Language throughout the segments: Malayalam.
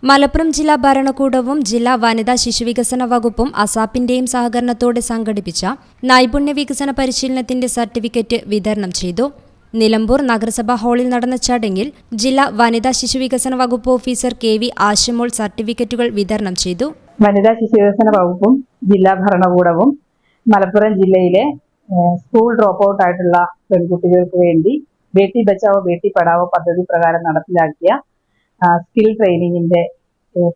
മലപ്പുറം ജില്ലാ ഭരണകൂടവും ജില്ലാ വനിതാ ശിശുവികസന വകുപ്പും അസാപ്പിന്റെയും സഹകരണത്തോടെ സംഘടിപ്പിച്ച നൈപുണ്യ വികസന പരിശീലനത്തിന്റെ സർട്ടിഫിക്കറ്റ് വിതരണം ചെയ്തു. നിലമ്പൂർ നഗരസഭാ ഹാളിൽ നടന്ന ചടങ്ങിൽ ജില്ലാ വനിതാ ശിശുവികസന വകുപ്പ് ഓഫീസർ KV ആശമോൾ സർട്ടിഫിക്കറ്റുകൾ വിതരണം ചെയ്തു. വനിതാ ശിശുവികസന വകുപ്പും ജില്ലാ ഭരണകൂടവും മലപ്പുറം ജില്ലയിലെ സ്കൂൾ ഡ്രോപ്പ് ഔട്ട് ആയിട്ടുള്ള പെൺകുട്ടികൾക്ക് വേണ്ടി ബേട്ടി ബച്ചാവോ ബേട്ടി പഠാവോ പദ്ധതി പ്രകാരം നടപ്പിലാക്കിയ സ്കിൽ ട്രെയിനിങ്ങിന്റെ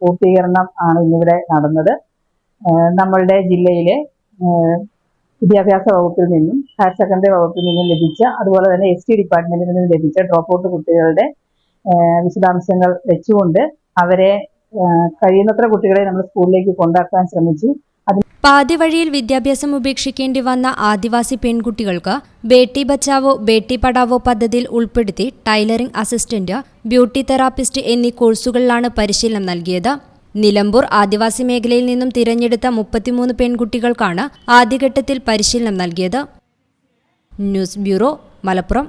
പൂർത്തീകരണം ആണ് ഇന്നിവിടെ നടന്നത്. നമ്മളുടെ ജില്ലയിലെ വിദ്യാഭ്യാസ വകുപ്പിൽ നിന്നും ഹയർ സെക്കൻഡറി വകുപ്പിൽ നിന്നും ലഭിച്ച, അതുപോലെ തന്നെ ST ഡിപ്പാർട്ട്മെന്റിൽ നിന്നും ലഭിച്ച ഡ്രോപ്പ് ഔട്ട് കുട്ടികളുടെ വിശദാംശങ്ങൾ വെച്ചുകൊണ്ട് അവരെ കഴിയുന്നത്ര കുട്ടികളെ നമ്മൾ സ്കൂളിലേക്ക് കൊണ്ടാക്കാൻ ശ്രമിച്ചു. പാതിവഴിയിൽ വിദ്യാഭ്യാസം ഉപേക്ഷിക്കേണ്ടി വന്ന ആദിവാസി പെൺകുട്ടികൾക്ക് ബേട്ടി ബച്ചാവോ ബേട്ടി പഠാവോ പദ്ധതിയിൽ ഉൾപ്പെടുത്തി ടൈലറിംഗ് അസിസ്റ്റന്റ്, ബ്യൂട്ടി തെറാപ്പിസ്റ്റ് എന്നീ കോഴ്സുകളിലാണ് പരിശീലനം നൽകിയത്. നിലമ്പൂർ ആദിവാസി മേഖലയിൽ നിന്നും തിരഞ്ഞെടുത്ത 33 പെൺകുട്ടികൾക്കാണ് ആദ്യഘട്ടത്തിൽ പരിശീലനം നൽകിയത്. News bureau, Malappuram.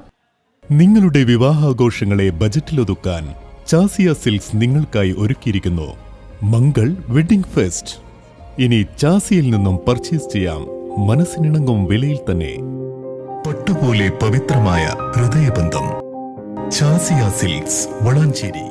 നിങ്ങളുടെ വിവാഹാഘോഷങ്ങളെ ബജറ്റിലൊതുക്കാൻ ചാസിയ സിൽക്സ് നിങ്ങൾക്കായി ഒരുക്കിയിരിക്കുന്നു മംഗൾ വെഡിംഗ് ഫെസ്റ്റ്. ഇനി ചാസിയിൽ നിന്നും പർച്ചേസ് ചെയ്യാം മനസ്സിനിണങ്ങും വിലയിൽ തന്നെ. പട്ടുപോലെ പവിത്രമായ ഹൃദയബന്ധം. ചാസിയ സിൽക്സ്, വളാഞ്ചേരി.